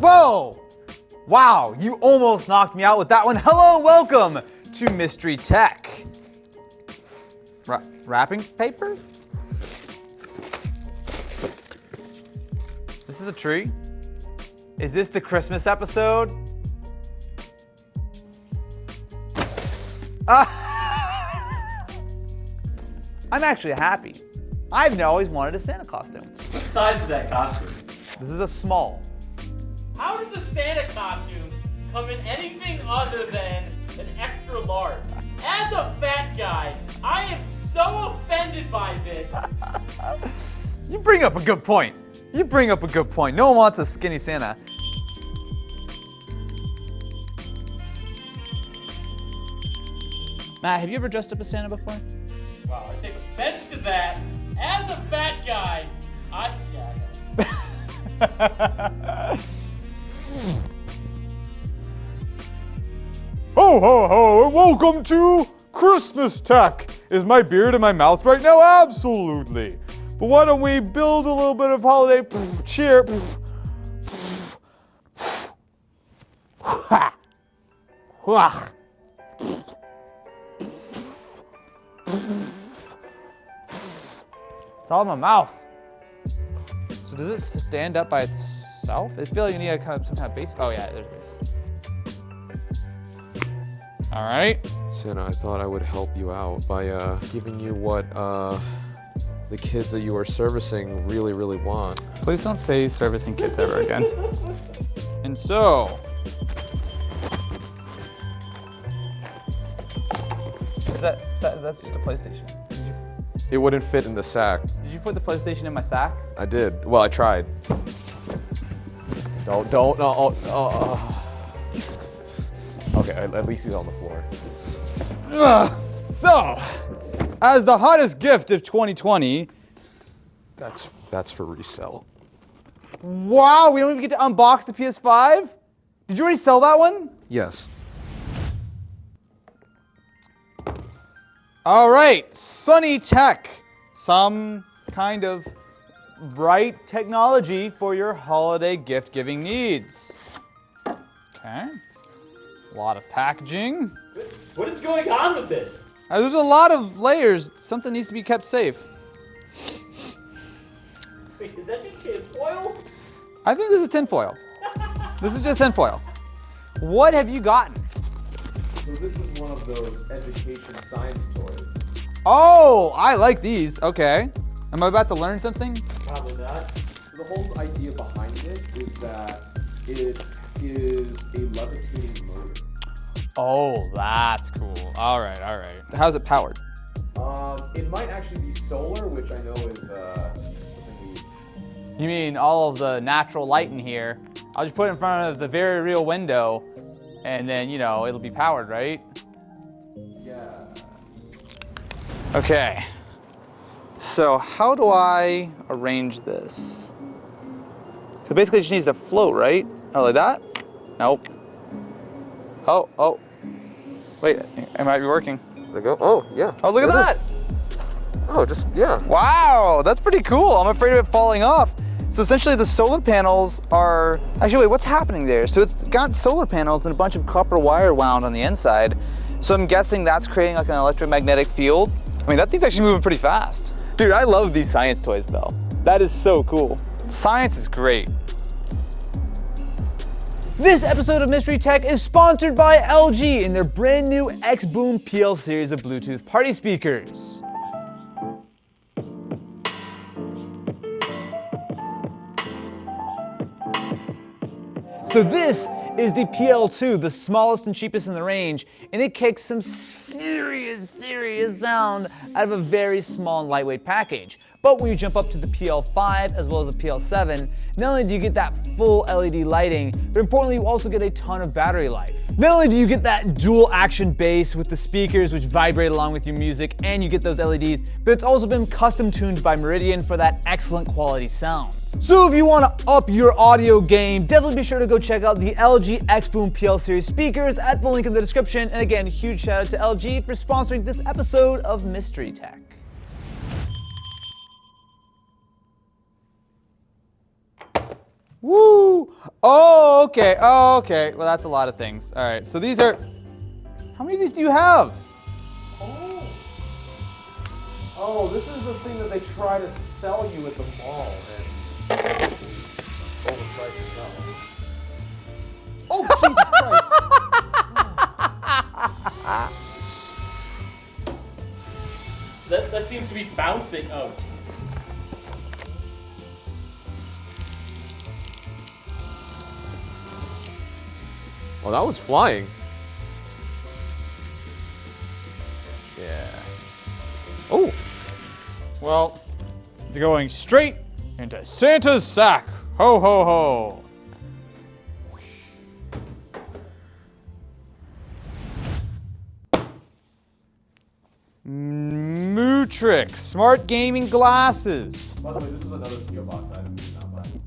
Whoa! Wow, you almost knocked me out with that one. Hello and welcome to Mystery Tech. Wrapping paper? This is a tree? Is this the Christmas episode? I'm actually happy. I've always wanted a Santa costume. What size is that costume? This is a small. How does a Santa costume come in anything other than an extra large? As a fat guy, I am so offended by this. You bring up a good point. No one wants a skinny Santa. Matt, have you ever dressed up as Santa before? Wow, I take offense to that. As a fat guy, I know. Ho ho ho, and welcome to Christmas Tech. Is my beard in my mouth right now? Absolutely. But why don't we build a little bit of holiday cheer? It's all in my mouth. So does it stand up by itself? I feel like you need some kind of base. Oh yeah, there's base. All right. Santa, I thought I would help you out by giving you what the kids that you are servicing really, really want. Please don't say servicing kids ever again. And so, that's just a PlayStation. It wouldn't fit in the sack. Did you put the PlayStation in my sack? I did. Well, I tried. Don't. Okay, at least he's on the floor. So, as the hottest gift of 2020, That's for resell. wow, we don't even get to unbox the PS5? Did you already sell that one? Yes. All right, Sunny Tech, some kind of bright technology for your holiday gift-giving needs. Okay, a lot of packaging. What is going on with this? There's a lot of layers. Something needs to be kept safe. Wait, is that just tinfoil? I think this is tinfoil. This is just tinfoil. What have you gotten? So this is one of those education science toys. Oh, I like these. Okay. Am I about to learn something? Probably not. So the whole idea behind this is that it is a levitating motor. Oh, that's cool. All right. How's it powered? It might actually be solar, which I know is something You mean all of the natural light in here? I'll just put it in front of the very real window, and then, it'll be powered, right? Yeah. Okay. So how do I arrange this? So basically it just needs to float, right? Oh, like that? Nope. Oh. Wait, it might be working. There go. Oh, yeah. Oh, look at that! Oh, yeah. Wow, that's pretty cool. I'm afraid of it falling off. So essentially the solar panels are, actually wait, what's happening there? So it's got solar panels and a bunch of copper wire wound on the inside. So I'm guessing that's creating like an electromagnetic field. I mean, that thing's actually moving pretty fast. Dude, I love these science toys though. That is so cool. Science is great. This episode of Mystery Tech is sponsored by LG and their brand new Xboom PL series of Bluetooth party speakers. So this is the PL2, the smallest and cheapest in the range, and it kicks some serious sound out of a very small and lightweight package. But when you jump up to the PL5 as well as the PL7, not only do you get that full LED lighting, but importantly you also get a ton of battery life. Not only do you get that dual action bass with the speakers which vibrate along with your music, and you get those LEDs, but it's also been custom tuned by Meridian for that excellent quality sound. So if you want to up your audio game, definitely be sure to go check out the LG Xboom PL series speakers at the link in the description. And again, huge shout out to LG for sponsoring this episode of Mystery Tech. Woo! Oh, okay. Oh, okay. Well, that's a lot of things. All right. So these are. How many of these do you have? Oh, this is the thing that they try to sell you at the mall and overpriced as hell. Oh, Jesus Christ! That seems to be bouncing. Oh. Oh, that was flying. Yeah. Oh. Well, they're going straight into Santa's sack. Ho, ho, ho. Mootrix, smart gaming glasses. By the way, this is another PO box item.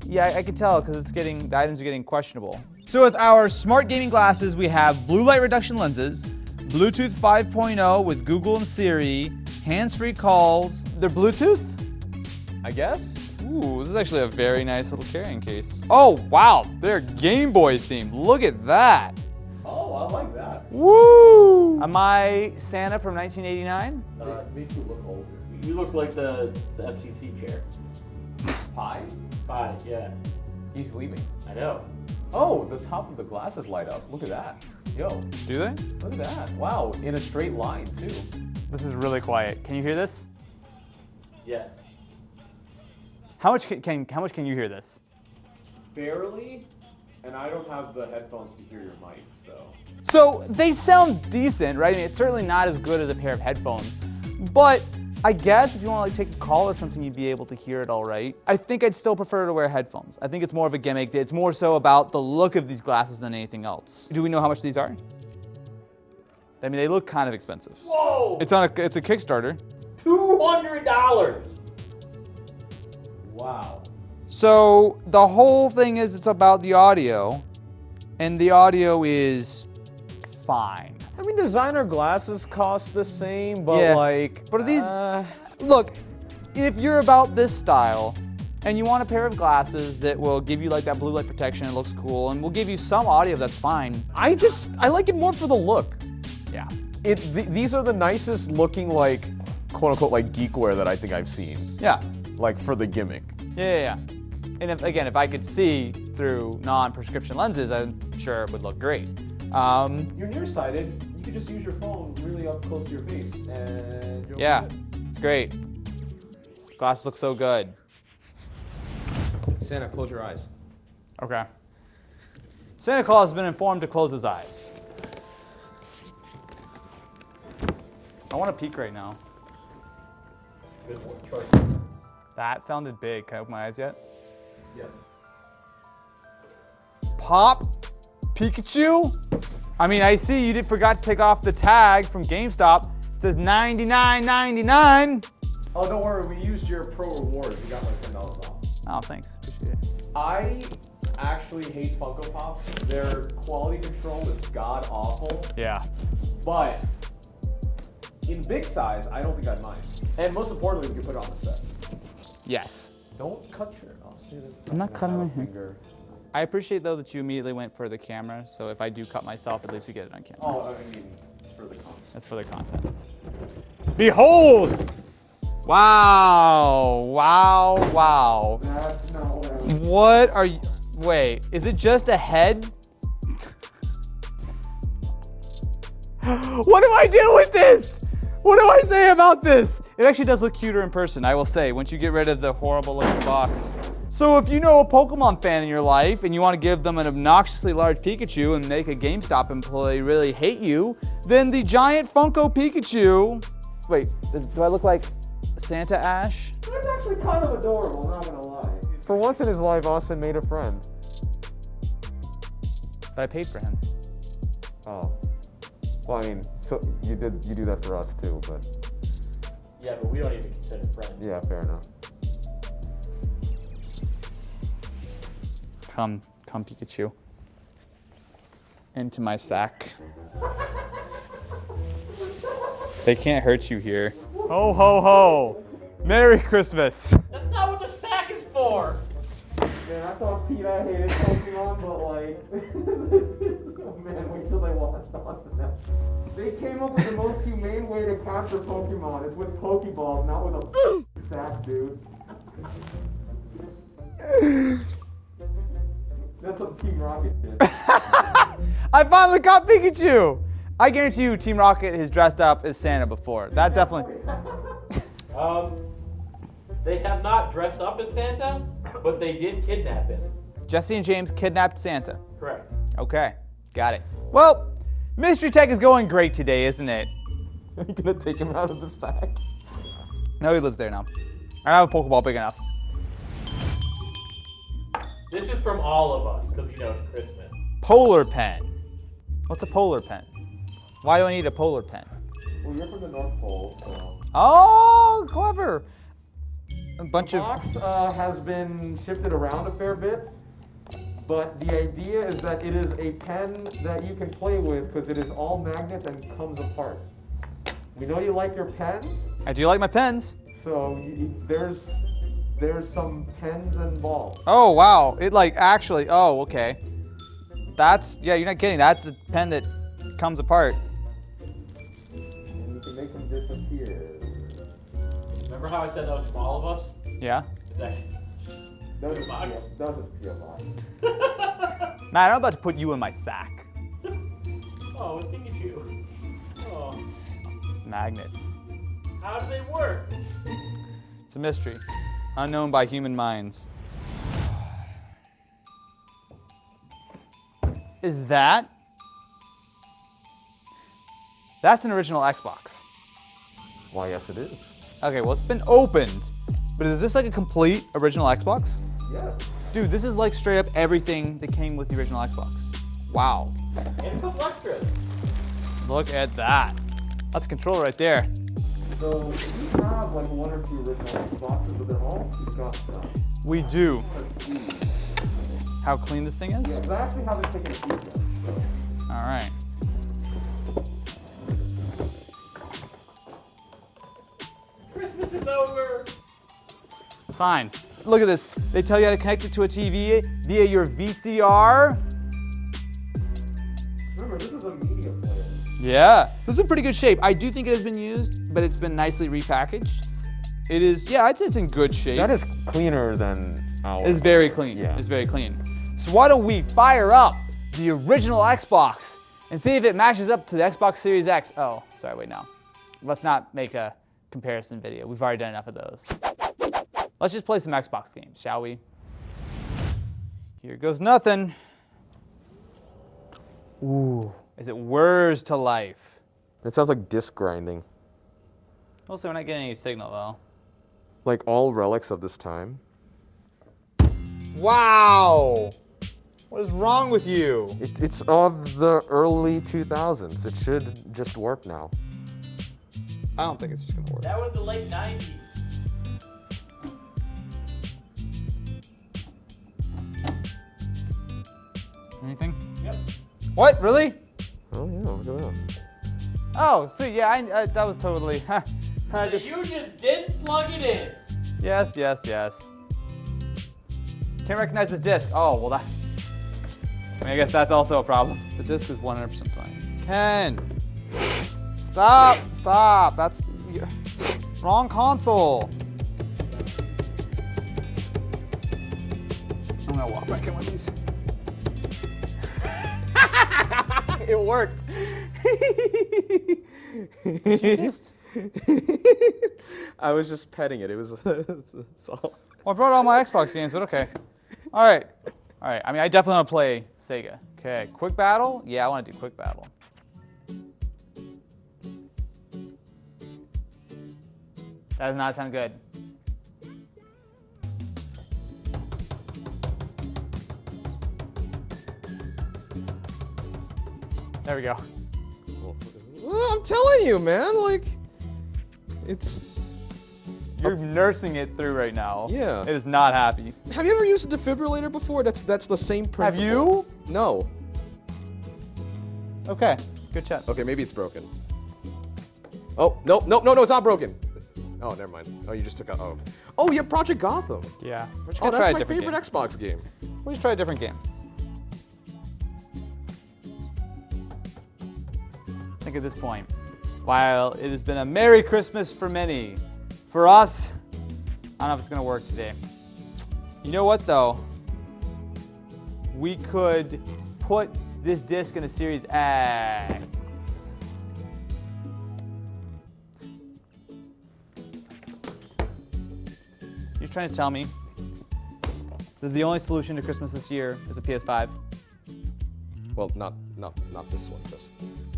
Yeah, I can tell because the items are getting questionable. So with our smart gaming glasses, we have blue light reduction lenses, Bluetooth 5.0 with Google and Siri, hands-free calls. They're Bluetooth? I guess. Ooh, this is actually a very nice little carrying case. Oh, wow, they're Game Boy themed. Look at that. Oh, I like that. Woo! Am I Santa from 1989? It makes you look older. You look like the FCC chair. Pie? Pie, yeah. He's leaving. I know. Oh, the top of the glasses light up. Look at that. Yo, Do they? look at that. Wow, in a straight line too. This is really quiet. Can you hear this? Yes. How much can you hear this? Barely, and I don't have the headphones to hear your mic, so. So they sound decent, right? I mean, it's certainly not as good as a pair of headphones, but I guess if you want to like take a call or something, you'd be able to hear it all right. I think I'd still prefer to wear headphones. I think it's more of a gimmick. It's more so about the look of these glasses than anything else. Do we know how much these are? I mean, they look kind of expensive. Whoa! It's a Kickstarter. $200. Wow. So the whole thing is it's about the audio, and the audio is fine. I mean, designer glasses cost the same, but Yeah. like. But are these? Look, if you're about this style, and you want a pair of glasses that will give you like that blue light protection, it looks cool, and will give you some audio, that's fine. I like it more for the look. Yeah. These are the nicest looking, like, quote unquote, like geekwear that I think I've seen. Yeah. Like for the gimmick. Yeah. And if I could see through non-prescription lenses, I'm sure it would look great. You're nearsighted. You could just use your phone really up close to your face, and you're Yeah, good. it's great. Glasses look so good. Santa, close your eyes. Okay. Santa Claus has been informed to close his eyes. I want to peek right now. That sounded big. Can I open my eyes yet? Yes. Pop Pikachu? I mean, I see you forgot to take off the tag from GameStop. It says $99.99. Oh, don't worry. We used your pro rewards. You got like $10 off. Oh, thanks. Appreciate it. I actually hate Funko Pops. Their quality control is god awful. Yeah. But in big size, I don't think I'd mind. And most importantly, we can put it on the set. Yes. Don't cut your. Oh, see this. I'm not cutting my hair. finger. I appreciate though that you immediately went for the camera. So if I do cut myself, at least we get it on camera. Oh, I mean, it's for the content. That's for the content. Behold! Wow! Wow! Wow! That's not what I was. What are you? Wait, is it just a head? What do I do with this? What do I say about this? It actually does look cuter in person, I will say, once you get rid of the horrible looking box. So if you know a Pokemon fan in your life and you want to give them an obnoxiously large Pikachu and make a GameStop employee really hate you, then the giant Funko Pikachu. Wait, do I look like Santa Ash? That's actually kind of adorable, not gonna lie. For once in his life, Austin made a friend. But I paid for him. Oh. Well, I mean, so you do that for us too, but Yeah, but we don't even consider friends. yeah, fair enough. Come Pikachu. Into my sack. They can't hurt you here. Ho ho ho! Merry Christmas! That's not what the sack is for! Man, I thought PETA hated Pokemon, but like, oh man, wait till they watch on that. They came up with the most humane way to capture Pokemon. It's with Pokeballs, not with a sack, dude. That's what Team Rocket did. I finally caught Pikachu! I guarantee you Team Rocket has dressed up as Santa before. That definitely... They have not dressed up as Santa, but they did kidnap him. Jesse and James kidnapped Santa. Correct. Okay, got it. Well, Mystery Tech is going great today, isn't it? Are you gonna take him out of the sack? No, he lives there now. I have a Pokeball big enough. This is from all of us, because you know it's Christmas. Polar pen. What's a polar pen? Why do I need a polar pen? Well, you're from the North Pole, so. Oh, clever. A bunch The of... box has been shifted around a fair bit, but the idea is that it is a pen that you can play with because it is all magnets and comes apart. We know you like your pens, I do like my pens. so there's some pens involved. Oh, wow. It like actually, oh, okay. That's, yeah, you're not kidding. That's a pen that comes apart. And you can make them disappear. Remember how I said that was from all of us? Yeah. It's actually That was just box. PMI. Matt, I'm about to put you in my sack. Oh, it's Pikachu. Oh, Magnets. how do they work? It's a mystery. Unknown by human minds. Is that? That's an original Xbox. Why, yes, it is. Okay, well, it's been opened. But is this like a complete original Xbox? Yes. Dude, this is like straight up everything that came with the original Xbox. Wow. And some extras. Look at that. That's a controller right there. So we have like one or two original Xboxes, but they're all got stuff. We do. Let's see. How clean this thing is? Yeah, I actually haven't taken a peek yet. So. All right. Christmas is over. It's fine. Look at this. They tell you how to connect it to a TV via your VCR. Remember, this is a media player. Yeah. This is in pretty good shape. I do think it has been used, but it's been nicely repackaged. It is, yeah, I'd say it's in good shape. That is cleaner than ours. It's very clean. Yeah. It's very clean. So why don't we fire up the original Xbox and see if it matches up to the Xbox Series X. Oh, sorry, wait, no. Let's not make a comparison video. We've already done enough of those. Let's just play some Xbox games, shall we? Here goes nothing. Ooh, is it Words to Life? It sounds like disc grinding. Also, we're not getting any signal, though. Like all relics of this time. Wow! What is wrong with you? It's of the early 2000s. It should just work now. I don't think it's just gonna work. That was the late 90s. Anything? Yep. What? Really? Oh yeah, look at that. Oh, sweet. Yeah, I that was totally. I just, You just didn't plug it in. yes, yes, yes. Can't recognize this disc. Oh, well that. I mean, I guess that's also a problem. The disc is 100% fine. Ken, stop, stop. That's wrong console. I'm gonna walk back in with these. It worked. Did you just? I was just petting it. It was. That's all. Well, I brought all my Xbox games, but okay. All right. All right. I mean, I definitely want to play Sega. Okay. Quick battle? Yeah, I want to do quick battle. That does not sound good. There we go. Well, I'm telling you, man. Like, it's. You're nursing it through right now. Yeah. It is not happy. Have you ever used a defibrillator before? That's the same principle. Have you? No. Okay. Good chat. Okay, maybe it's broken. Oh, no, it's not broken. Oh, never mind. Oh, you just took out. Oh yeah, Project Gotham. Yeah. We're just Oh, gonna try that's a my different favorite game. Xbox game. We'll just try a different game. I think at this point, while it has been a Merry Christmas for many, for us, I don't know if it's gonna work today. You know what though? We could put this disc in a Series X. You're trying to tell me that the only solution to Christmas this year is a PS5? Well, not this one. Just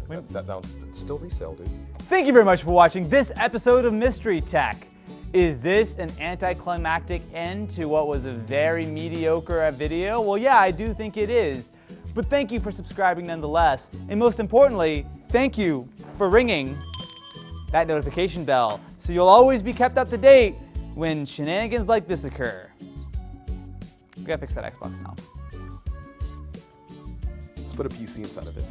that one's still resale, dude. Thank you very much for watching this episode of Mystery Tech. Is this an anticlimactic end to what was a very mediocre video? Well, yeah, I do think it is. But thank you for subscribing nonetheless. And most importantly, thank you for ringing that notification bell so you'll always be kept up to date when shenanigans like this occur. We gotta fix that Xbox now. Let's put a PC inside of it.